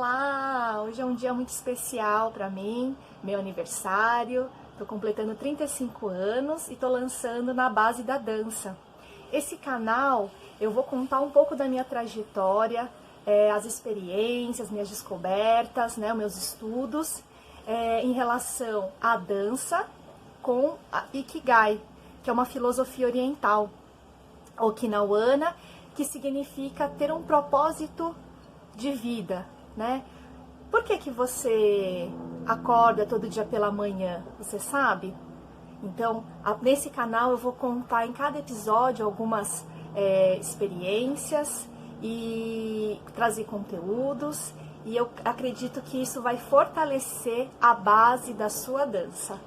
Olá! Hoje é um dia muito especial para mim, meu aniversário. Estou completando 35 anos e estou lançando na base da dança. Esse canal eu vou contar um pouco da minha trajetória, as experiências, minhas descobertas, né, meus estudos em relação à dança com a Ikigai, que é uma filosofia oriental, okinawana, que significa ter um propósito de vida, né? Por que você acorda todo dia pela manhã? Você sabe? Então, nesse canal eu vou contar em cada episódio algumas experiências e trazer conteúdos, e eu acredito que isso vai fortalecer a base da sua dança.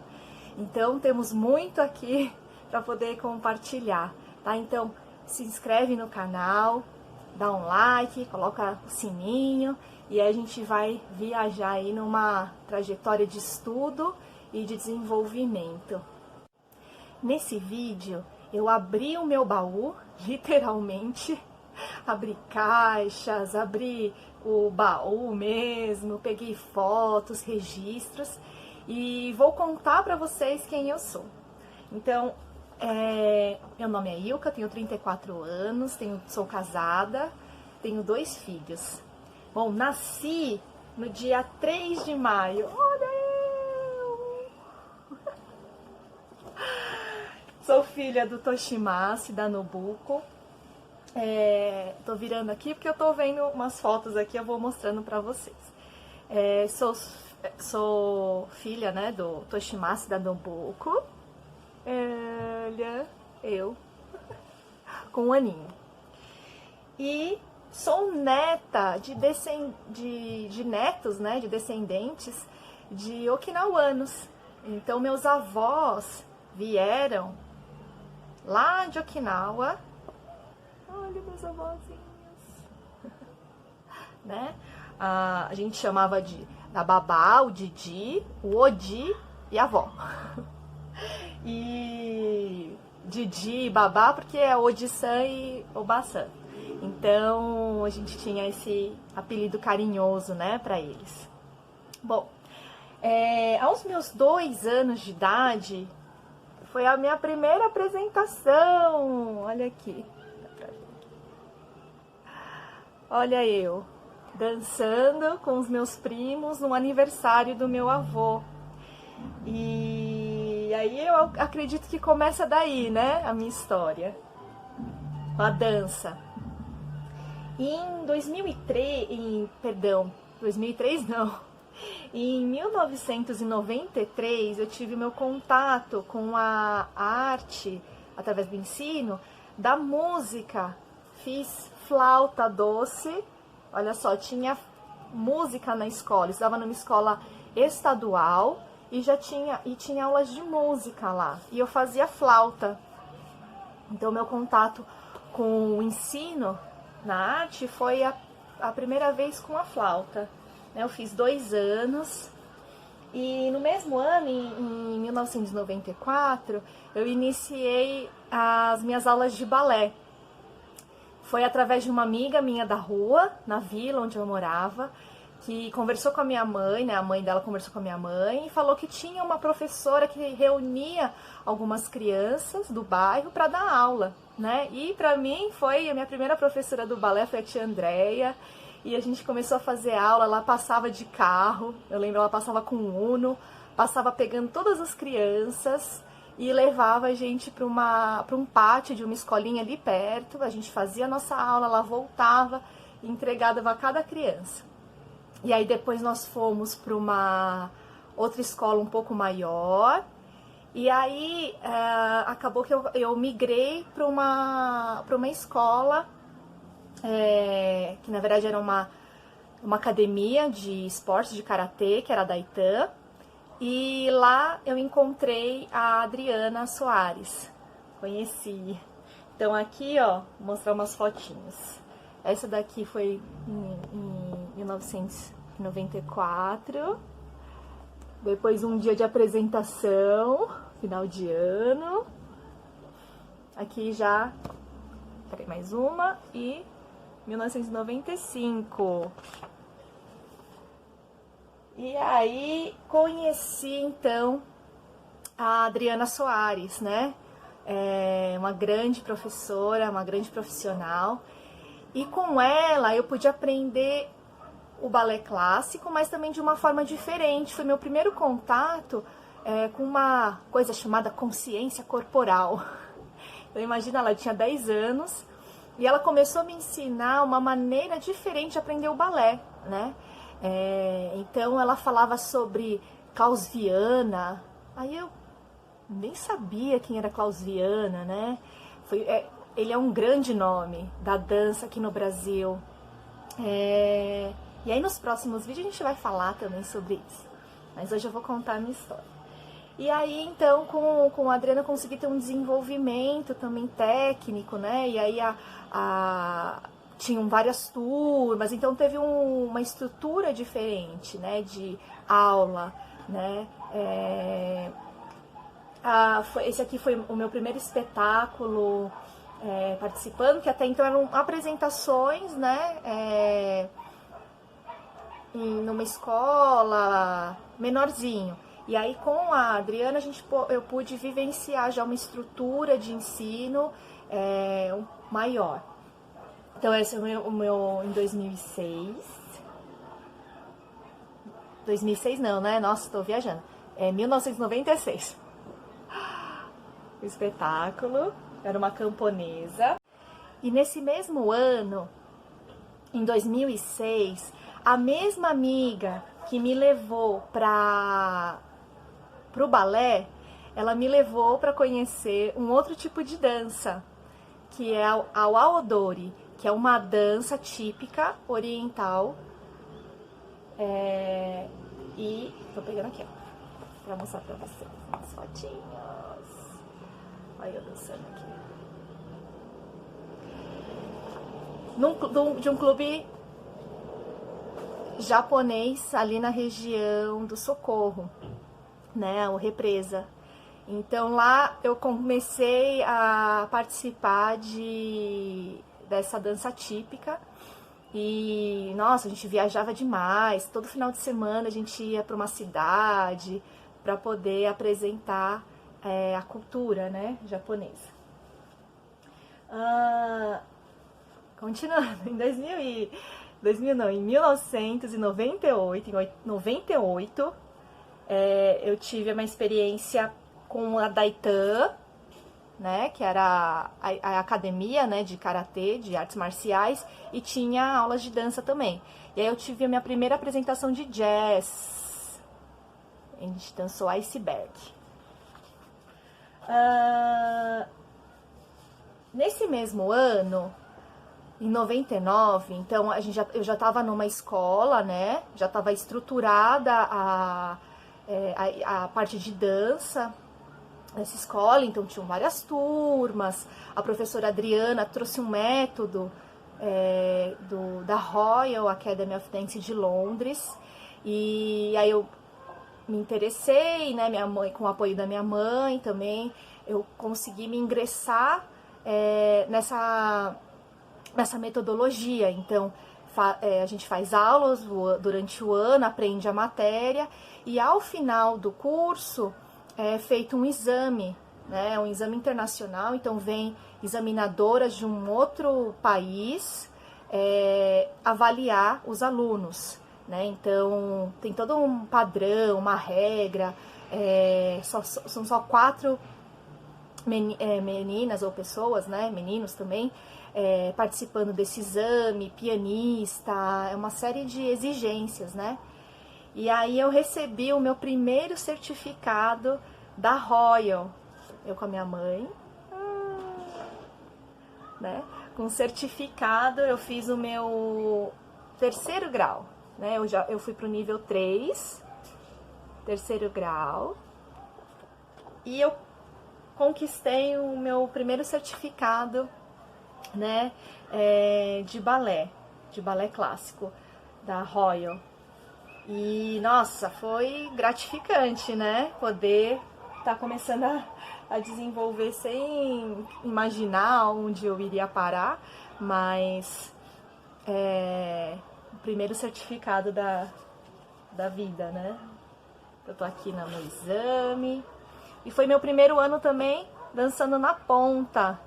Então, temos muito aqui para poder compartilhar, tá? Então, se inscreve no canal, dá um like, coloca o sininho e aí a gente vai viajar aí numa trajetória de estudo e de desenvolvimento. Nesse vídeo eu abri o meu baú, literalmente, abri caixas, abri o baú mesmo, peguei fotos, registros e vou contar para vocês quem eu sou. Então, meu nome é Ilka, tenho 34 anos, sou casada, tenho 2 filhos. Bom, nasci no dia 3 de maio. Olha eu! Sou filha do Toshimasa da Nobuko. Tô virando aqui porque eu tô vendo umas fotos aqui, eu vou mostrando pra vocês. Sou filha, né, do Toshimasa da Nobuko. Olha, eu, com 1 aninho. E sou neta de netos, né, de descendentes de okinawanos. Então, meus avós vieram lá de Okinawa. Olha, meus avózinhos. Né? A gente chamava da babá, o Didi, o Odi e a avó. E Didi e babá porque é Odi-san e Oba-san. Então a gente tinha esse apelido carinhoso, né, para eles. Bom, aos meus 2 anos de idade foi a minha primeira apresentação. Olha aqui. Olha eu dançando com os meus primos no aniversário do meu avô. E aí eu acredito que começa daí, né, a minha história, com a dança. Em 2003 não, em 1993 eu tive meu contato com a arte através do ensino da música. Fiz flauta doce, olha só, tinha música na escola, eu estava numa escola estadual e tinha aulas de música lá, e eu fazia flauta. Então meu contato com o ensino na arte foi a primeira vez com a flauta. Eu fiz 2 anos e no mesmo ano, em 1994, eu iniciei as minhas aulas de balé. Foi através de uma amiga minha da rua, na vila onde eu morava, que conversou com a minha mãe, né? A mãe dela conversou com a minha mãe e falou que tinha uma professora que reunia algumas crianças do bairro para dar aula, né? E para mim foi a minha primeira professora do balé, foi a tia Andréia, e a gente começou a fazer aula. Ela passava de carro, eu lembro, ela passava com um Uno, passava pegando todas as crianças e levava a gente para um pátio de uma escolinha ali perto. A gente fazia a nossa aula, ela voltava e entregava a cada criança. E aí depois nós fomos para uma outra escola um pouco maior. E aí acabou que eu migrei para uma escola, que na verdade era uma academia de esportes de karatê, que era da Itan. E lá eu encontrei a Adriana Soares, conheci. Então aqui, ó, vou mostrar umas fotinhos. Essa daqui foi em 1994. Depois um dia de apresentação, final de ano. Aqui já, peraí, mais uma. E 1995. E aí conheci então a Adriana Soares, né? Uma grande professora, uma grande profissional. E com ela eu pude aprender o balé clássico, mas também de uma forma diferente. Foi meu primeiro contato com uma coisa chamada consciência corporal. Então imagina, ela tinha 10 anos e ela começou a me ensinar uma maneira diferente de aprender o balé, né? Então ela falava sobre Klaus Viana, aí eu nem sabia quem era Klaus Viana, né? Ele é um grande nome da dança aqui no Brasil. E aí nos próximos vídeos a gente vai falar também sobre isso. Mas hoje eu vou contar a minha história. E aí então com a Adriana eu consegui ter um desenvolvimento também técnico, né? E aí tinham várias turmas, então teve uma estrutura diferente, né? De aula, né? Esse aqui foi o meu primeiro espetáculo participando, que até então eram apresentações, né? Numa escola menorzinho. E aí com a Adriana eu pude vivenciar já uma estrutura de ensino maior. Então esse é o meu em 2006. 2006 não, né? Nossa, estou viajando. 1996. O espetáculo era uma camponesa. E nesse mesmo ano, em 2006, a mesma amiga que me levou pro balé, ela me levou para conhecer um outro tipo de dança, que é a Aodori, que é uma dança típica oriental. E tô pegando aqui, ó, pra mostrar pra vocês as fotinhos. Olha eu dançando aqui. De um clube japonês ali na região do Socorro, né, o Represa. Então lá eu comecei a participar dessa dança típica e, nossa, a gente viajava demais, todo final de semana a gente ia para uma cidade para poder apresentar a cultura, né, japonesa. Continuando, em 1998, eu tive uma experiência com a Daitan, né, que era a academia, né, de karatê, de artes marciais, e tinha aulas de dança também. E aí eu tive a minha primeira apresentação de jazz. A gente dançou Iceberg. Nesse mesmo ano, em 99, então eu já estava numa escola, né? Já estava estruturada a parte de dança nessa escola, então tinham várias turmas. A professora Adriana trouxe um método da Royal Academy of Dance de Londres, e aí eu me interessei, né? Minha mãe, com o apoio da minha mãe também, eu consegui me ingressar nessa metodologia. Então a gente faz aulas durante o ano, aprende a matéria, e ao final do curso é feito um exame, né, um exame internacional. Então vem examinadoras de um outro país avaliar os alunos, né? Então tem todo um padrão, uma regra, são só 4 meninas ou pessoas, né, meninos também, participando desse exame, pianista, uma série de exigências, né? E aí eu recebi o meu primeiro certificado da Royal, eu com a minha mãe, né? Com certificado eu fiz o meu 3º grau, né? Eu fui pro nível 3, 3º grau, e eu conquistei o meu primeiro certificado, né, de balé clássico da Royal. E nossa, foi gratificante, né, poder estar começando a desenvolver sem imaginar onde eu iria parar, mas o primeiro certificado da vida, né? Eu tô aqui no exame. E foi meu primeiro ano também dançando na ponta,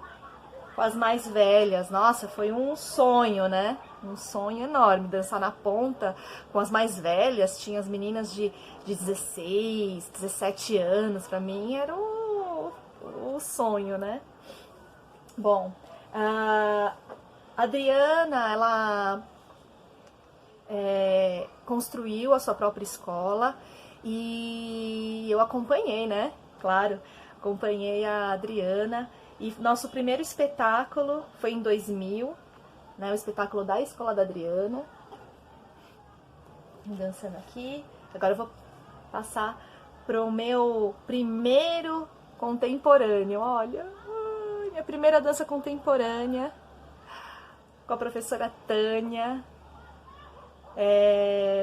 com as mais velhas. Nossa, foi um sonho, né? Um sonho enorme, dançar na ponta com as mais velhas. Tinha as meninas de 16, 17 anos. Pra mim era o sonho, né? Bom, a Adriana, ela construiu a sua própria escola e eu acompanhei, né? Claro, acompanhei a Adriana. E nosso primeiro espetáculo foi em 2000, né? O espetáculo da Escola da Adriana. Dançando aqui. Agora eu vou passar pro meu primeiro contemporâneo. Olha, minha primeira dança contemporânea com a professora Tânia.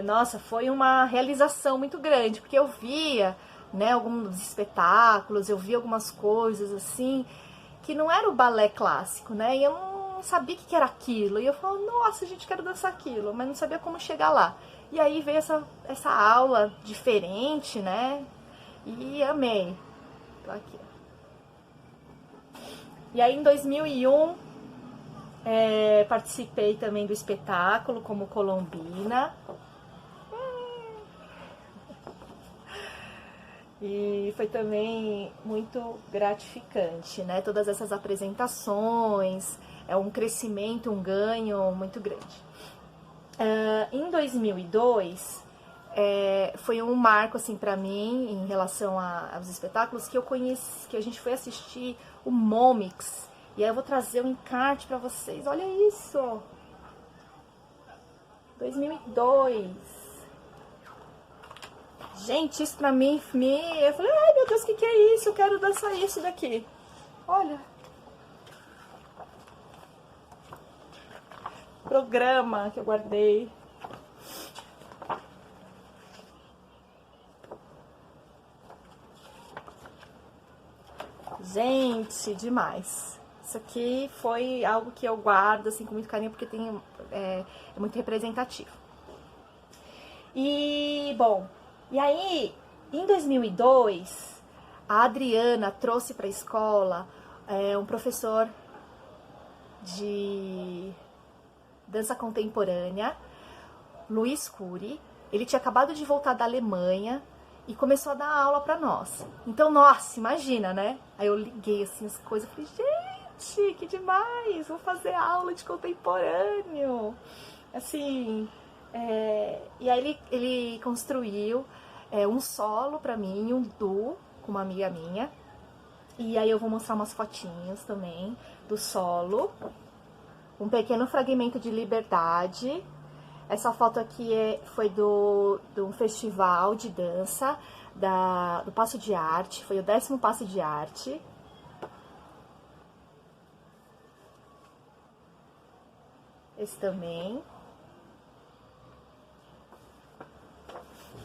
Nossa, foi uma realização muito grande, porque eu via, né, alguns espetáculos, eu via algumas coisas assim, que não era o balé clássico, né, e eu não sabia o que era aquilo, e eu falava, nossa, gente, quero dançar aquilo, mas não sabia como chegar lá. E aí veio essa aula diferente, né, e amei. Tô aqui. E aí em 2001, participei também do espetáculo como Colombina. E foi também muito gratificante, né? Todas essas apresentações, um crescimento, um ganho muito grande. Em 2002, foi um marco assim para mim em relação aos espetáculos que eu conheci, que a gente foi assistir o Momix. E aí eu vou trazer um encarte para vocês. Olha isso! 2002. Gente, isso pra mim, eu falei, ai meu Deus, o que é isso? Eu quero dançar isso daqui. Olha. Programa que eu guardei. Gente, demais. Isso aqui foi algo que eu guardo assim com muito carinho, porque é muito representativo. E, bom, e aí, em 2002, a Adriana trouxe para a escola um professor de dança contemporânea, Luiz Cury. Ele tinha acabado de voltar da Alemanha e começou a dar aula para nós. Então, nossa, imagina, né? Aí eu liguei assim as coisas, falei, gente, que demais, vou fazer aula de contemporâneo. Assim, e aí ele construiu um solo pra mim, um duo com uma amiga minha. E aí eu vou mostrar umas fotinhas também do solo. Um pequeno fragmento de Liberdade. Essa foto aqui foi de um festival de dança do Passo de Arte. Foi o 10º Passo de Arte. Esse também.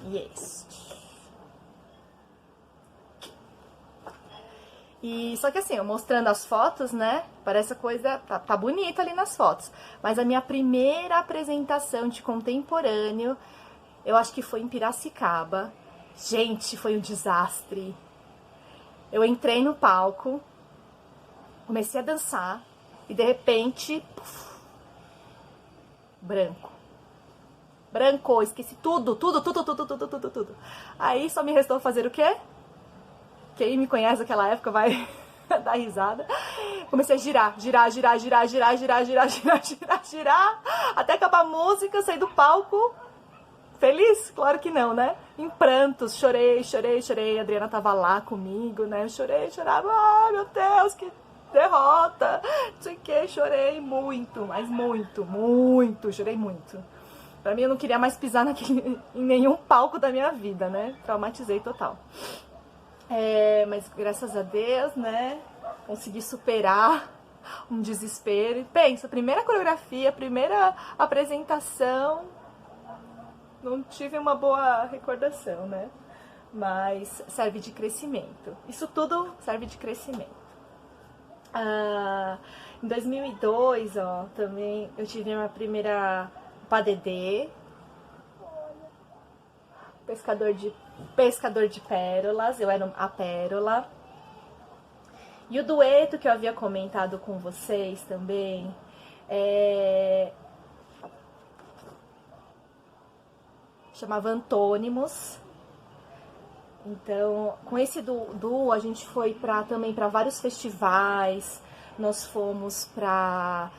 E este. E só que assim, eu mostrando as fotos, né? Parece a coisa. Tá bonita ali nas fotos. Mas a minha primeira apresentação de contemporâneo, eu acho que foi em Piracicaba. Gente, foi um desastre. Eu entrei no palco, comecei a dançar e de repente. Puf, branco. Branco, esqueci tudo. Aí só me restou fazer o quê? Quem me conhece naquela época vai dar risada. Comecei a girar, até acabar a música, sair do palco. Feliz? Claro que não, né? Em prantos, chorei. A Adriana tava lá comigo, né? Eu chorava. Ai, meu Deus, que derrota. Não sei o que, chorei muito, mas muito, chorei muito. Pra mim, eu não queria mais pisar em nenhum palco da minha vida, né? Traumatizei total. Mas graças a Deus, né? Consegui superar um desespero. E pensa, primeira coreografia, primeira apresentação, não tive uma boa recordação, né? Mas serve de crescimento. Isso tudo serve de crescimento. Em 2002, ó, também eu tive a minha primeira PADD. pescador de pérolas, eu era a pérola. E o dueto que eu havia comentado com vocês também, chamava Antônimos. Então, com esse duo, a gente foi também para vários festivais. Nós fomos para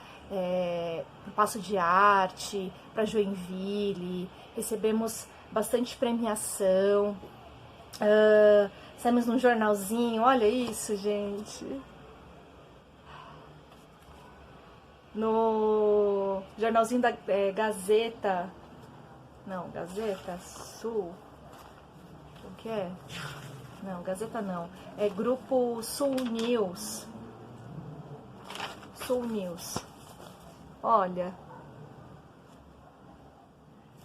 Paço de Arte, para Joinville, recebemos bastante premiação. Saímos num jornalzinho, olha isso, gente. No jornalzinho da Gazeta. Não, Gazeta Sul. O que é? Não, Gazeta não. É Grupo Sul News. Sul News. Olha.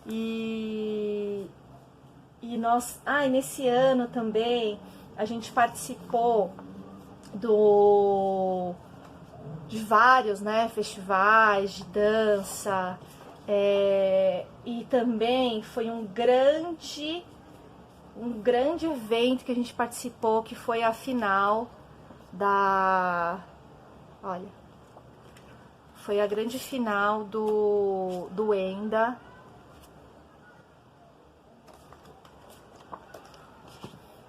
E nós... e nesse ano também a gente participou de vários, né, festivais de dança. E também foi um grande evento que a gente participou, que foi a final foi a grande final do ENDA,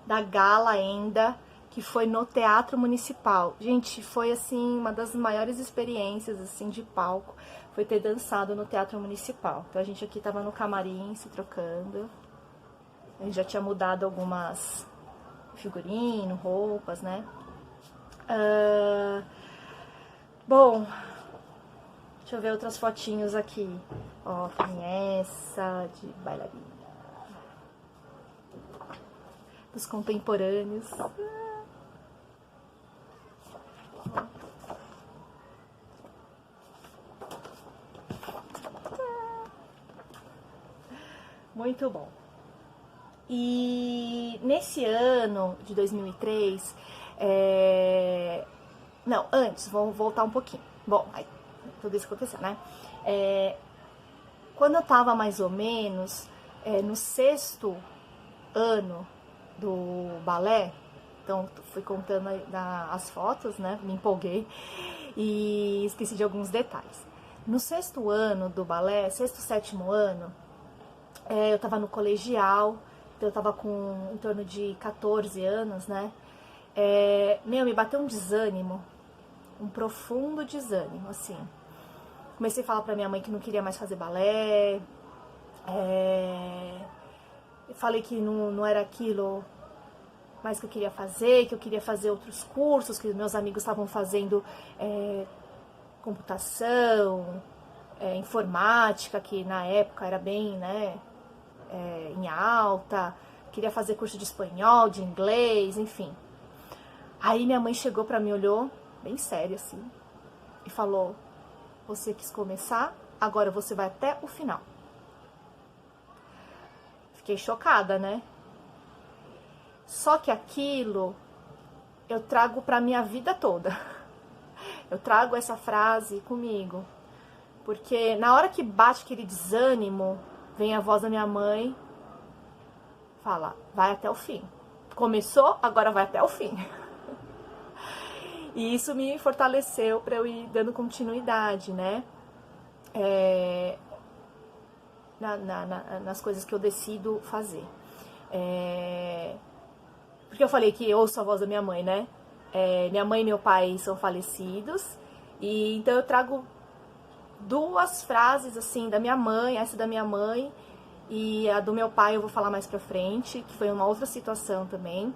da Gala ENDA, que foi no Teatro Municipal. Gente, foi assim uma das maiores experiências assim de palco, foi ter dançado no Teatro Municipal. Então a gente aqui tava no camarim se trocando. A gente já tinha mudado algumas figurino, roupas, né? Bom, deixa eu ver outras fotinhos aqui. Ó, tem essa de bailarina. Dos contemporâneos. Muito bom. E nesse ano de 2003, não, antes, vamos voltar um pouquinho. Bom, aí, tudo isso aconteceu, né? Quando eu tava mais ou menos no 6º ano do balé, então fui contando as fotos, né? Me empolguei e esqueci de alguns detalhes. No 6º ano do balé, 6º, 7º ano, eu tava no colegial, então eu tava com em torno de 14 anos, né? Me bateu um desânimo, um profundo desânimo, assim. Comecei a falar pra minha mãe que não queria mais fazer balé, falei que não era aquilo mais que eu queria fazer, que eu queria fazer outros cursos, que meus amigos estavam fazendo computação, informática, que na época era bem, né, em alta, queria fazer curso de espanhol, de inglês, enfim. Aí minha mãe chegou pra mim, olhou bem sério assim, e falou: você quis começar, agora você vai até o final. Fiquei chocada, né? Só que aquilo eu trago pra minha vida toda. Eu trago essa frase comigo. Porque na hora que bate aquele desânimo, vem a voz da minha mãe, fala: vai até o fim. Começou, agora vai até o fim. E isso me fortaleceu para eu ir dando continuidade, né? Nas coisas que eu decido fazer. Porque eu falei que eu ouço a voz da minha mãe, né? Minha mãe e meu pai são falecidos, e então eu trago duas frases assim da minha mãe, essa da minha mãe, e a do meu pai eu vou falar mais pra frente, que foi uma outra situação também,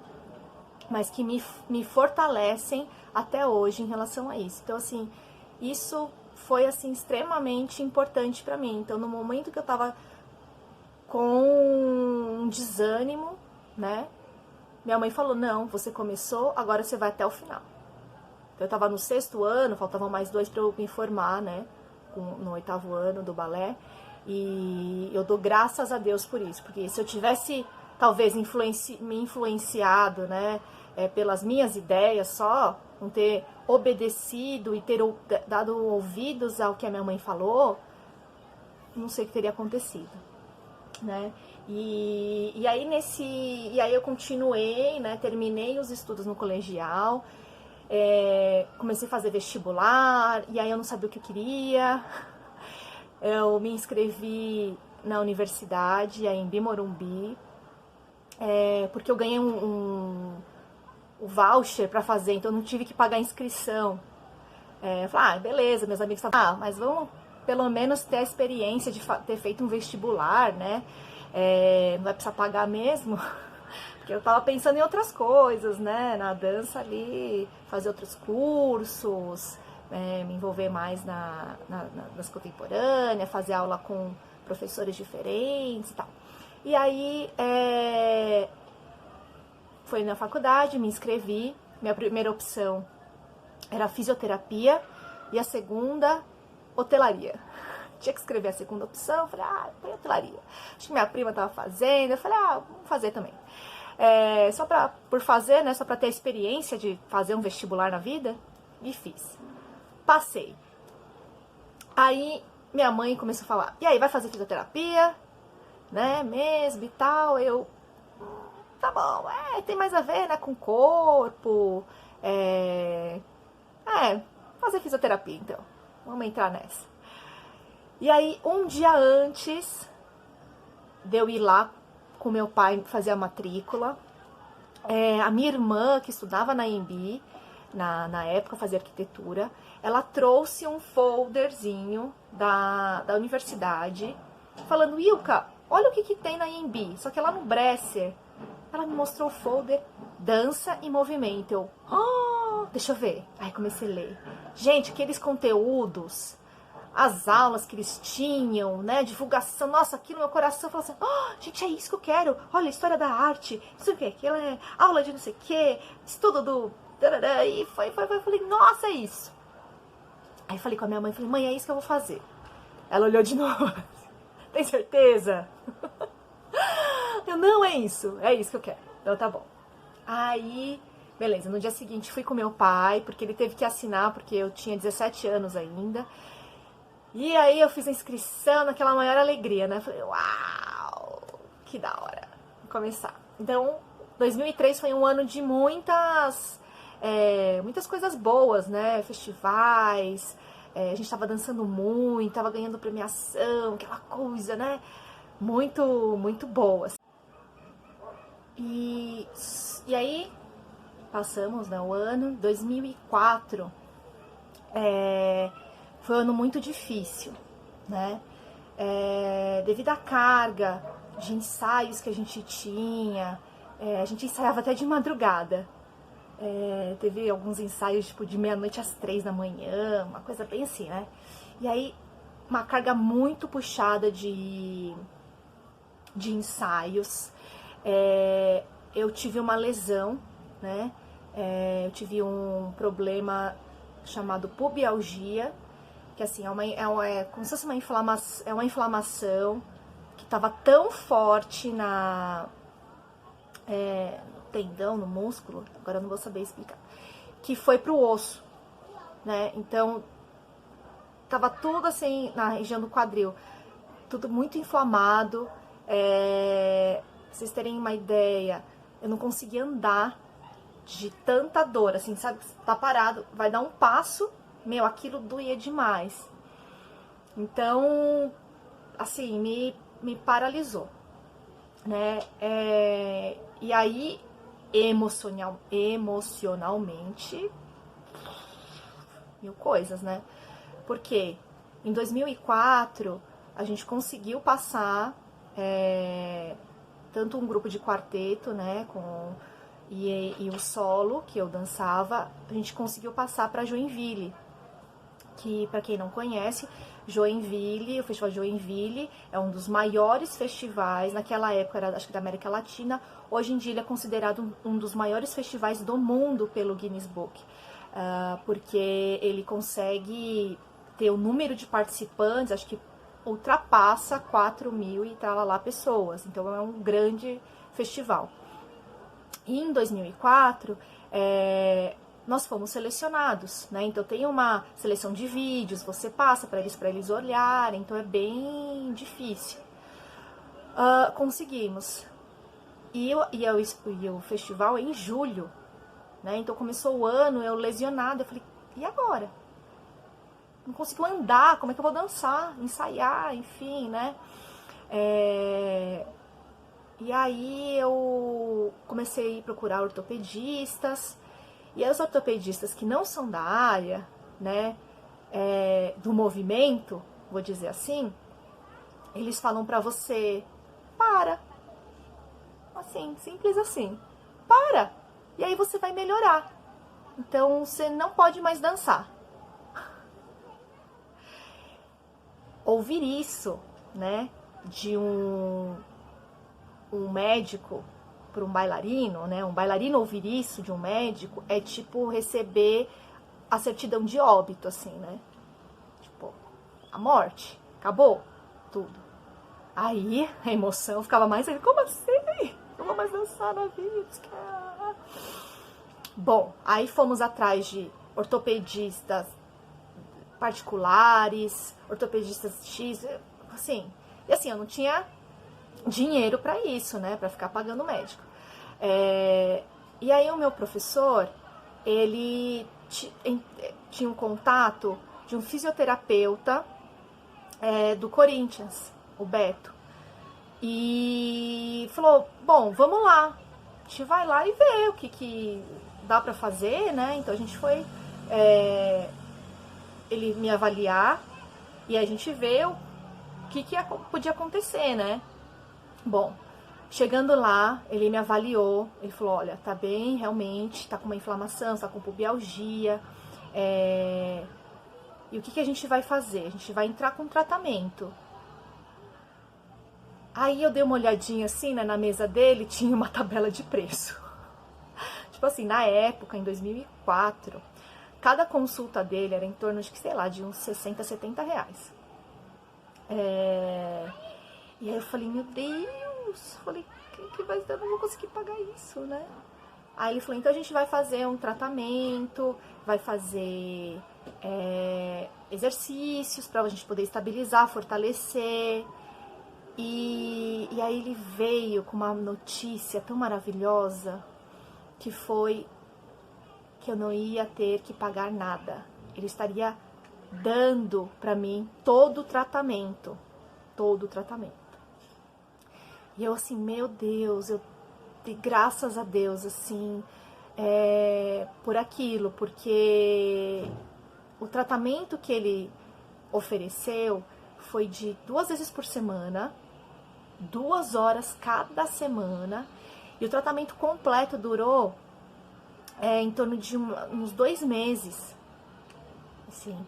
mas que me fortalecem até hoje em relação a isso. Então, assim, isso foi, assim, extremamente importante pra mim. Então, no momento que eu tava com um desânimo, né, minha mãe falou: não, você começou, agora você vai até o final. Então, eu tava no 6º ano, faltavam mais 2 pra eu me formar, né, no 8º ano do balé, e eu dou graças a Deus por isso, porque se eu tivesse, talvez, me influenciado, né, pelas minhas ideias só, não ter obedecido e ter dado ouvidos ao que a minha mãe falou, não sei o que teria acontecido. né? E aí eu continuei, né? Terminei os estudos no colegial, comecei a fazer vestibular, e aí eu não sabia o que eu queria. Eu me inscrevi na universidade, aí em Morumbi, porque eu ganhei um voucher para fazer, então eu não tive que pagar a inscrição. Eu falei, beleza, meus amigos falaram, mas vamos pelo menos ter a experiência de ter feito um vestibular, né? Não vai precisar pagar mesmo, porque eu tava pensando em outras coisas, né? Na dança ali, fazer outros cursos, me envolver mais na dança contemporânea, fazer aula com professores diferentes e tal. E aí, foi na faculdade, me inscrevi, minha primeira opção era fisioterapia e a segunda, hotelaria. Tinha que escrever a segunda opção, falei, põe hotelaria. Acho que minha prima tava fazendo, eu falei, vamos fazer também. Só por fazer, né, só pra ter a experiência de fazer um vestibular na vida, e fiz. Passei. Aí minha mãe começou a falar, e aí, vai fazer fisioterapia? Né, mesmo e tal, tá bom, tem mais a ver, né, com o corpo, fazer fisioterapia, então, vamos entrar nessa. E aí, um dia antes de eu ir lá com meu pai fazer a matrícula, a minha irmã, que estudava na EMB, na época fazia arquitetura, ela trouxe um folderzinho da universidade, falando, Ilka, olha o que tem na EMB, só que lá no Bresser, ela me mostrou o folder Dança e Movimento. Eu, deixa eu ver. Aí comecei a ler. Gente, aqueles conteúdos, as aulas que eles tinham, né, divulgação, nossa, aqui no meu coração, falou assim, gente, é isso que eu quero, olha, história da arte, isso aqui, aquilo é aula de não sei o que, estudo do... E eu falei, nossa, é isso. Aí falei com a minha mãe, falei, mãe, é isso que eu vou fazer. Ela olhou de novo, tem certeza? Eu, não, é isso que eu quero. Então tá bom. Aí, beleza, no dia seguinte fui com meu pai, porque ele teve que assinar, porque eu tinha 17 anos ainda. E aí eu fiz a inscrição naquela maior alegria, né? Falei, uau, que da hora. Vou começar. Então, 2003 foi um ano de muitas coisas boas, né? Festivais, a gente tava dançando muito, tava ganhando premiação, aquela coisa, né? Muito, muito boa. E aí, passamos, né, o ano 2004, foi um ano muito difícil, né, devido à carga de ensaios que a gente tinha, a gente ensaiava até de madrugada, teve alguns ensaios tipo de meia-noite às 3 da manhã, uma coisa bem assim, né, e aí uma carga muito puxada de ensaios. Eu tive uma lesão, né? Eu tive um problema chamado pubialgia, que assim, como se fosse uma inflamação que estava tão forte no tendão, no músculo, agora eu não vou saber explicar, que foi pro osso, né? Então, tava tudo assim, na região do quadril, tudo muito inflamado. Pra vocês terem uma ideia, eu não conseguia andar de tanta dor, assim, sabe? Tá parado, vai dar um passo, aquilo doía demais. Então, assim, me paralisou, né? E aí, emocionalmente, mil coisas, né? Porque em 2004, a gente conseguiu passar... tanto um grupo de quarteto, né, e o solo que eu dançava, a gente conseguiu passar para Joinville, que para quem não conhece, o Festival de Joinville é um dos maiores festivais, naquela época era, acho que da América Latina, hoje em dia ele é considerado um dos maiores festivais do mundo pelo Guinness Book, porque ele consegue ter o número de participantes, acho que ultrapassa 4.000 e lá pessoas, então é um grande festival. E em 2004, nós fomos selecionados, né? Então tem uma seleção de vídeos, você passa para eles olharem, então é bem difícil. Conseguimos. E o festival é em julho, né? Então começou o ano, eu lesionada, eu falei, e agora? Não consigo andar, como é que eu vou dançar, ensaiar, enfim, né? E aí eu comecei a procurar ortopedistas, e os ortopedistas que não são da área, né, do movimento, vou dizer assim, eles falam pra você, para, assim, simples assim, para, e aí você vai melhorar. Então você não pode mais dançar. Ouvir isso, né, de um médico para um bailarino, né? Um bailarino ouvir isso de um médico é tipo receber a certidão de óbito, assim, né? Tipo, a morte, acabou tudo. Aí a emoção ficava mais, como assim? Não vou mais dançar na vida. Bom, aí fomos atrás de ortopedistas particulares, ortopedistas X, assim. E assim, eu não tinha dinheiro para isso, né, para ficar pagando médico. E aí o meu professor, ele tinha um contato de um fisioterapeuta do Corinthians, o Beto, e falou, bom, vamos lá, a gente vai lá e vê o que dá para fazer, né? Então a gente foi, ele me avaliar e a gente vê o que podia acontecer, né? Bom, chegando lá, ele me avaliou, ele falou, olha, tá bem, realmente, tá com uma inflamação, tá com pubialgia, e o que a gente vai fazer? A gente vai entrar com tratamento. Aí eu dei uma olhadinha assim, né, na mesa dele, tinha uma tabela de preço. Tipo assim, na época, em 2004, cada consulta dele era em torno de, sei lá, de uns 60, 70 reais. E aí eu falei, meu Deus, falei, que vai dar? Eu não vou conseguir pagar isso, né? Aí ele falou, então a gente vai fazer um tratamento, vai fazer exercícios para a gente poder estabilizar, fortalecer. E aí ele veio com uma notícia tão maravilhosa, que foi que eu não ia ter que pagar nada. Ele estaria dando para mim todo o tratamento. Todo o tratamento. E eu assim, meu Deus, eu dei graças a Deus, assim, por aquilo, porque o tratamento que ele ofereceu foi de 2 vezes por semana, 2 horas cada semana, e o tratamento completo durou em torno de uns 2 meses, assim.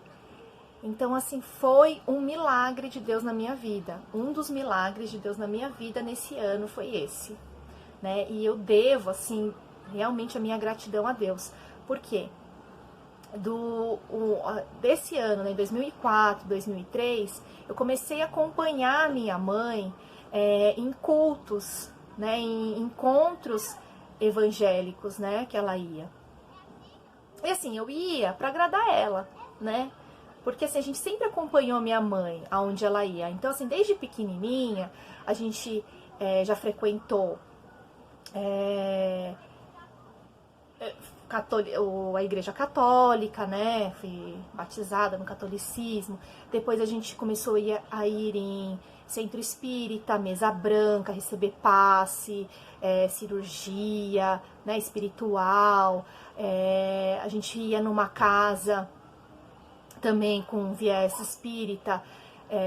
Então, assim, foi um milagre de Deus na minha vida. Um dos milagres de Deus na minha vida nesse ano foi esse, né? E eu devo, assim, realmente a minha gratidão a Deus. Por quê? Desse ano, né, em 2004, 2003, eu comecei a acompanhar a minha mãe em cultos, né, em encontros evangélicos, né, que ela ia. E assim, eu ia para agradar ela, né? Porque assim, a gente sempre acompanhou minha mãe aonde ela ia. Então, assim, desde pequenininha, a gente já frequentou a igreja católica, né? Fui batizada no catolicismo. Depois a gente começou a ir em centro espírita, mesa branca, receber passe, cirurgia, né, espiritual. A gente ia numa casa também com viés espírita,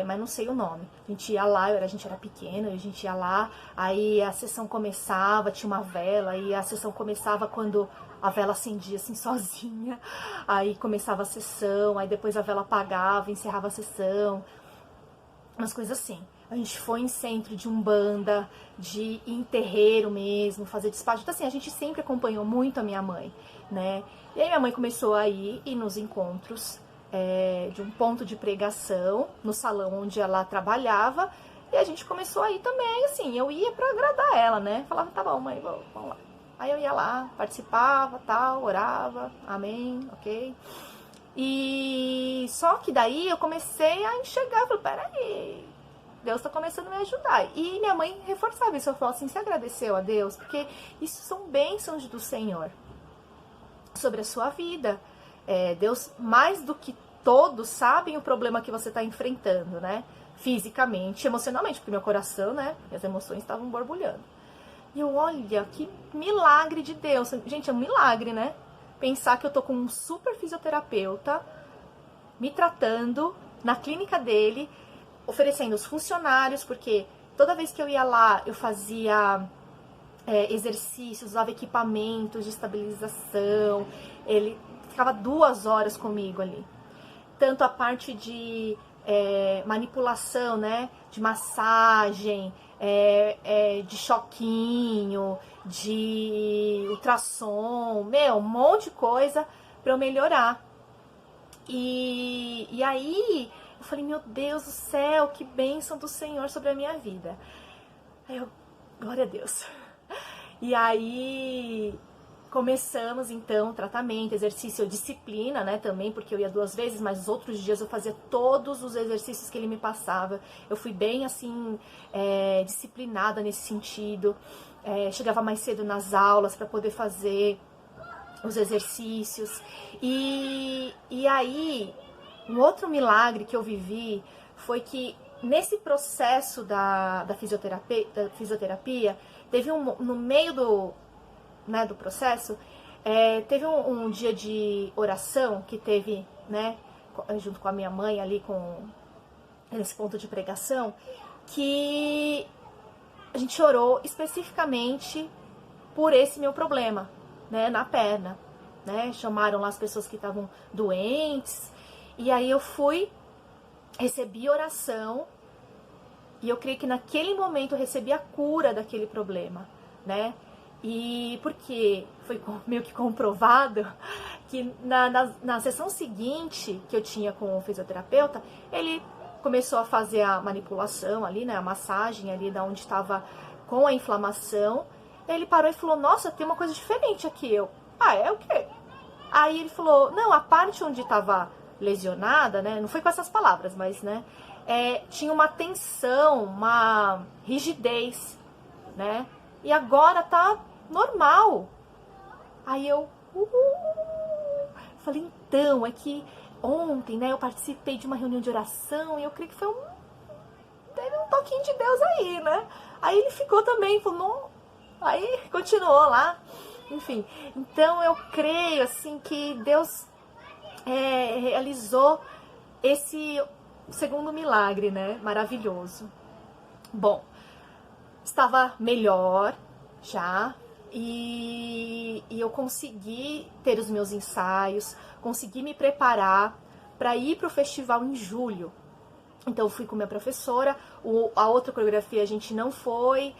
mas não sei o nome. A gente ia lá, a gente era pequeno, a gente ia lá, aí a sessão começava, tinha uma vela, e a sessão começava quando a vela acendia assim sozinha, aí começava a sessão, aí depois a vela apagava, encerrava a sessão, umas coisas assim. A gente foi em centro de umbanda, de ir em terreiro mesmo, fazer despacho. Então, assim, a gente sempre acompanhou muito a minha mãe, né? E aí minha mãe começou a ir nos encontros de um ponto de pregação, no salão onde ela trabalhava, e a gente começou a ir também, assim, eu ia pra agradar ela, né? Falava, tá bom, mãe, vamos lá. Aí eu ia lá, participava, tal, orava, amém, ok. E só que daí eu comecei a enxergar, falei, peraí, Deus tá começando a me ajudar. E minha mãe reforçava isso, ela falou assim, você agradeceu a Deus? Porque isso são bênçãos do Senhor sobre a sua vida. Deus, mais do que todos, sabem o problema que você está enfrentando, né? Fisicamente, emocionalmente, porque meu coração, né? Minhas emoções estavam borbulhando. E eu, olha, que milagre de Deus. Gente, é um milagre, né? Pensar que eu tô com um super fisioterapeuta me tratando na clínica dele, oferecendo os funcionários, porque toda vez que eu ia lá, eu fazia exercícios, usava equipamentos de estabilização. Ele ficava 2 horas comigo ali. Tanto a parte de manipulação, né? De massagem, de choquinho, de ultrassom, um monte de coisa para eu melhorar. E aí eu falei, meu Deus do céu, que bênção do Senhor sobre a minha vida. Aí eu, glória a Deus. E aí começamos então o tratamento, exercício, disciplina, né, também, porque eu ia 2 vezes, mas os outros dias eu fazia todos os exercícios que ele me passava. Eu fui bem assim, disciplinada nesse sentido. Chegava mais cedo nas aulas para poder fazer os exercícios. E aí, um outro milagre que eu vivi foi que nesse processo da fisioterapia, teve no meio do processo, teve um dia de oração que teve, né, junto com a minha mãe ali, nesse ponto de pregação, que a gente orou especificamente por esse meu problema, né, na perna, né, chamaram lá as pessoas que estavam doentes, e aí eu recebi oração, e eu creio que naquele momento eu recebi a cura daquele problema, né, e porque foi meio que comprovado que na sessão seguinte que eu tinha com o fisioterapeuta, ele começou a fazer a manipulação ali, né, a massagem ali da onde estava com a inflamação. Ele parou e falou, nossa, tem uma coisa diferente aqui. Eu, é o quê? Aí ele falou, não, a parte onde estava lesionada, né, não foi com essas palavras, mas, né, tinha uma tensão, uma rigidez, né, e agora tá normal. Aí eu falei, então, é que ontem, né, eu participei de uma reunião de oração e eu creio que teve um toquinho de Deus aí, né? Aí ele ficou também, falou, não. Aí continuou lá, enfim. Então eu creio, assim, que Deus realizou esse segundo milagre, né? Maravilhoso. Bom, estava melhor já, e eu consegui ter os meus ensaios, consegui me preparar para ir para o festival em julho. Então eu fui com minha professora, a outra coreografia a gente não foi,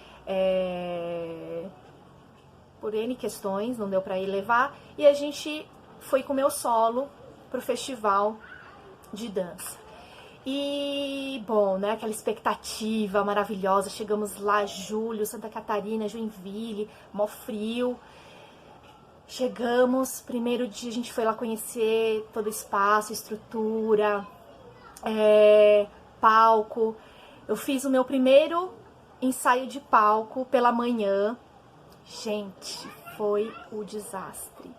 por N questões, não deu para ir levar, e a gente foi com o meu solo pro festival de dança. E, bom, né, aquela expectativa maravilhosa, chegamos lá, julho, Santa Catarina, Joinville, mó frio. Chegamos, primeiro dia a gente foi lá conhecer todo o espaço, estrutura, palco. Eu fiz o meu primeiro ensaio de palco pela manhã. Gente, foi o desastre.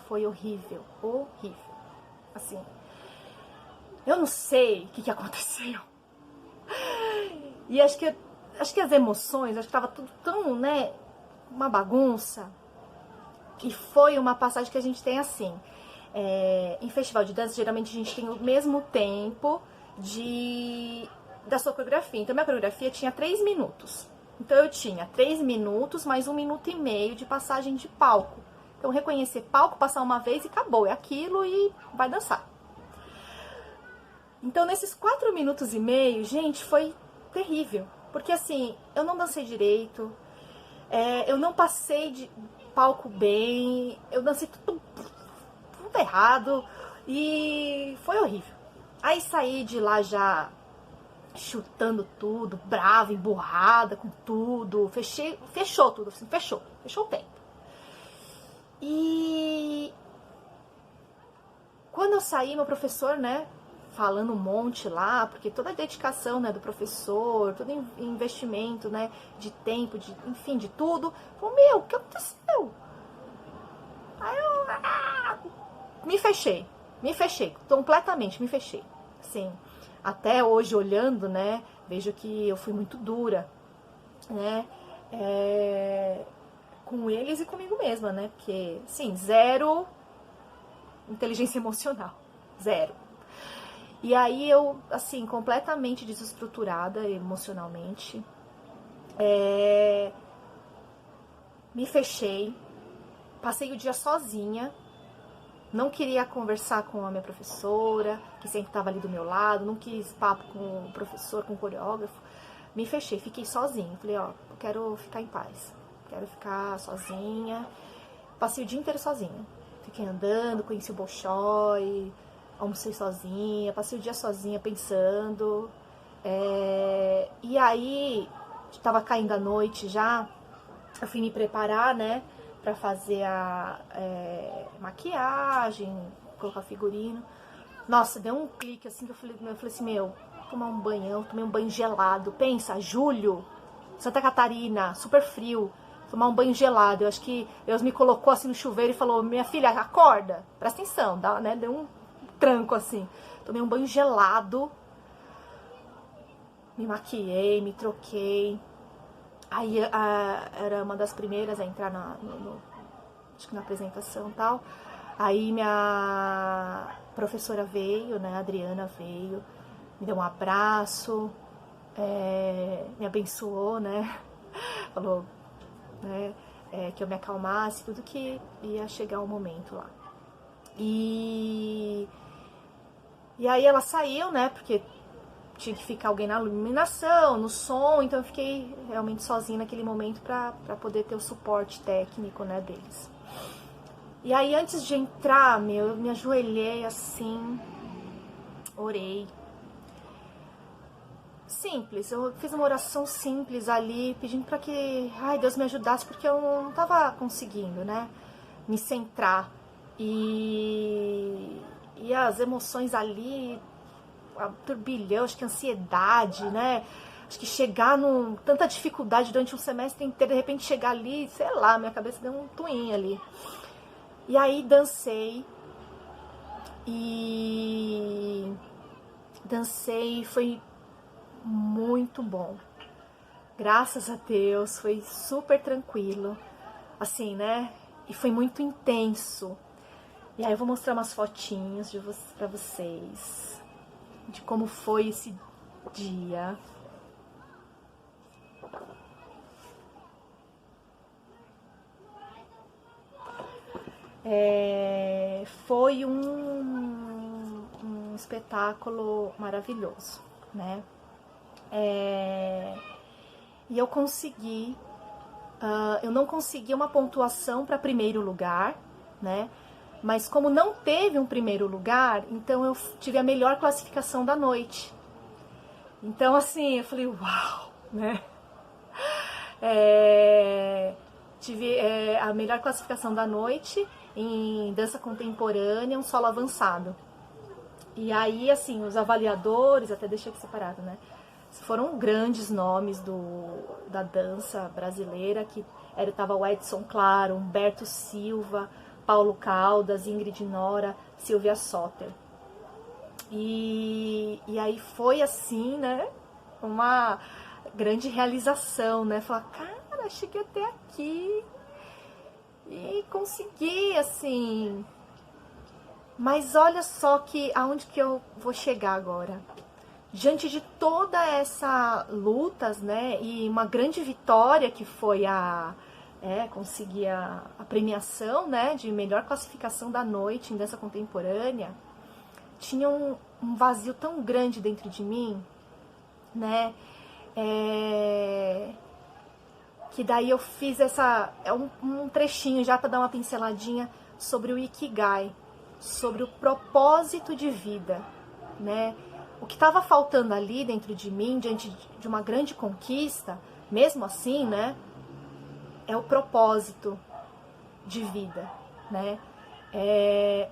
Foi horrível, horrível. Assim, eu não sei o que aconteceu. E acho que as emoções, acho que tava tudo tão, né, uma bagunça. E foi uma passagem que a gente tem assim. Em festival de dança, geralmente a gente tem o mesmo tempo da sua coreografia. Então, minha coreografia tinha 3 minutos. Então, eu tinha 3 minutos mais 1,5 minutos de passagem de palco. Então, reconhecer palco, passar uma vez e acabou. É aquilo e vai dançar. Então, nesses 4,5 minutos, gente, foi terrível. Porque, assim, eu não dancei direito, eu não passei de palco bem, eu dancei tudo errado e foi horrível. Aí saí de lá já chutando tudo, brava, emburrada com tudo, fechou tudo, assim, fechou o tempo. E quando eu saí, meu professor, né, falando um monte lá, porque toda a dedicação, né, do professor, todo investimento, né, de tempo, enfim, de tudo. Falei, meu, o que aconteceu? Aí eu me fechei, completamente me fechei. Assim, até hoje olhando, né, vejo que eu fui muito dura, né, com eles e comigo mesma, né, porque, sim, zero inteligência emocional, zero. E aí eu, assim, completamente desestruturada emocionalmente, me fechei, passei o dia sozinha, não queria conversar com a minha professora, que sempre estava ali do meu lado, não quis papo com o professor, com o coreógrafo, me fechei, fiquei sozinha, falei, ó, eu quero ficar em paz, quero ficar sozinha, passei o dia inteiro sozinha, fiquei andando, conheci o Bolshoi, almocei sozinha, passei o dia sozinha pensando, e aí, estava caindo a noite já, eu fui me preparar, né, pra fazer a maquiagem, colocar figurino. Nossa, deu um clique assim que eu falei assim, meu, tomar um banhão, tomei um banho gelado, pensa, julho, Santa Catarina, super frio, tomar um banho gelado, eu acho que Deus me colocou assim no chuveiro e falou, minha filha, acorda, presta atenção, né, deu um tranco assim, tomei um banho gelado, me maquiei, me troquei, aí era uma das primeiras a entrar acho que na apresentação e tal, aí minha professora veio, né, a Adriana veio, me deu um abraço, me abençoou, né, falou, né, que eu me acalmasse, tudo que ia chegar um momento lá. E aí ela saiu, né, porque tinha que ficar alguém na iluminação, no som, então eu fiquei realmente sozinha naquele momento pra poder ter o suporte técnico, né, deles. E aí antes de entrar, eu me ajoelhei assim, orei. Simples, eu fiz uma oração simples ali, pedindo pra que, Deus me ajudasse, porque eu não tava conseguindo, né, me centrar. E as emoções ali, a turbilhão, acho que ansiedade, né? Acho que chegar tanta dificuldade durante um semestre inteiro, de repente chegar ali, sei lá, minha cabeça deu um twin ali. E aí dancei, foi muito bom. Graças a Deus, foi super tranquilo, assim, né? E foi muito intenso. E aí eu vou mostrar umas fotinhas pra vocês de como foi esse dia. Foi um espetáculo maravilhoso, né? E eu consegui, eu não consegui uma pontuação para primeiro lugar, né? Mas como não teve um primeiro lugar, então eu tive a melhor classificação da noite. Então, assim, eu falei, uau, né? Tive a melhor classificação da noite em dança contemporânea, um solo avançado. E aí, assim, os avaliadores, até deixei aqui separado, né? Foram grandes nomes da dança brasileira, que estava o Edson Claro, Humberto Silva, Paulo Caldas, Ingrid Nora, Silvia Soter. E aí foi assim, né, uma grande realização, né, falar, cara, cheguei até aqui e consegui, assim. Mas olha só aonde que eu vou chegar agora. Diante de toda essa lutas, né, e uma grande vitória que foi conseguir a premiação, né, de melhor classificação da noite em dança contemporânea, tinha um vazio tão grande dentro de mim, né, que daí eu fiz um trechinho já para dar uma pinceladinha sobre o Ikigai, sobre o propósito de vida, né. O que estava faltando ali dentro de mim, diante de uma grande conquista, mesmo assim, né, é o propósito de vida, né?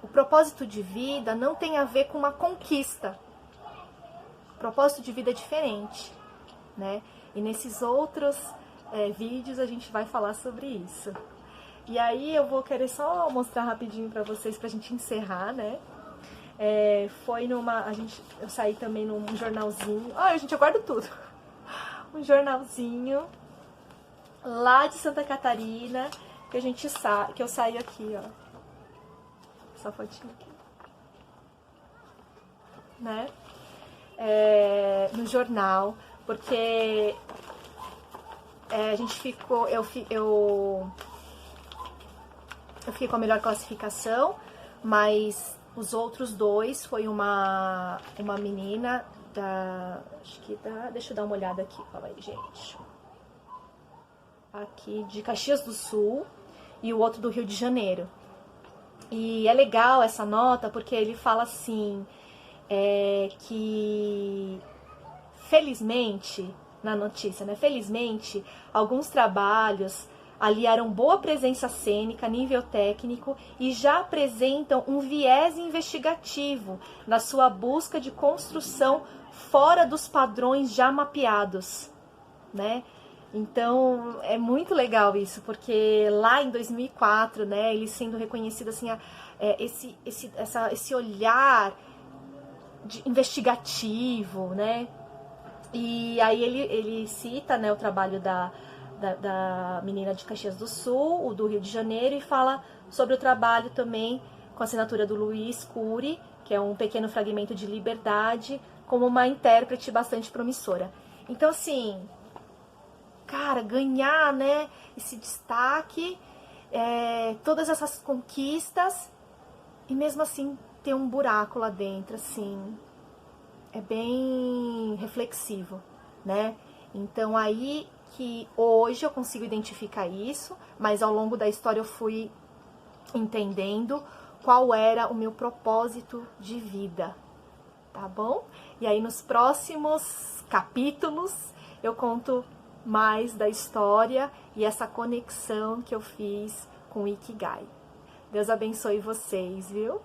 O propósito de vida não tem a ver com uma conquista, propósito de vida diferente, né? E nesses outros vídeos a gente vai falar sobre isso. E aí eu vou querer só mostrar rapidinho pra vocês, pra gente encerrar, né? Foi eu saí também num jornalzinho. Ai, gente, eu guardo tudo. Um jornalzinho lá de Santa Catarina, que eu saio aqui, ó. Essa fotinha aqui. Né? No jornal, porque a gente ficou, eu fiquei com a melhor classificação, mas os outros dois foi uma menina deixa eu dar uma olhada aqui, calma aí, gente. Aqui de Caxias do Sul e o outro do Rio de Janeiro. E é legal essa nota porque ele fala assim, que felizmente, na notícia, né? Felizmente, alguns trabalhos aliaram boa presença cênica, nível técnico e já apresentam um viés investigativo na sua busca de construção fora dos padrões já mapeados, né? Então, é muito legal isso, porque lá em 2004, né, ele sendo reconhecido assim, esse olhar investigativo, né? E aí ele cita, né, o trabalho da menina de Caxias do Sul, o do Rio de Janeiro, e fala sobre o trabalho também com a assinatura do Luiz Cury, que é um pequeno fragmento de liberdade, como uma intérprete bastante promissora. Então, assim, cara, ganhar, né, esse destaque, todas essas conquistas, e mesmo assim ter um buraco lá dentro, assim, é bem reflexivo, né? Então aí que hoje eu consigo identificar isso, mas ao longo da história eu fui entendendo qual era o meu propósito de vida, tá bom? E aí nos próximos capítulos eu conto mais da história e essa conexão que eu fiz com o Ikigai. Deus abençoe vocês, viu?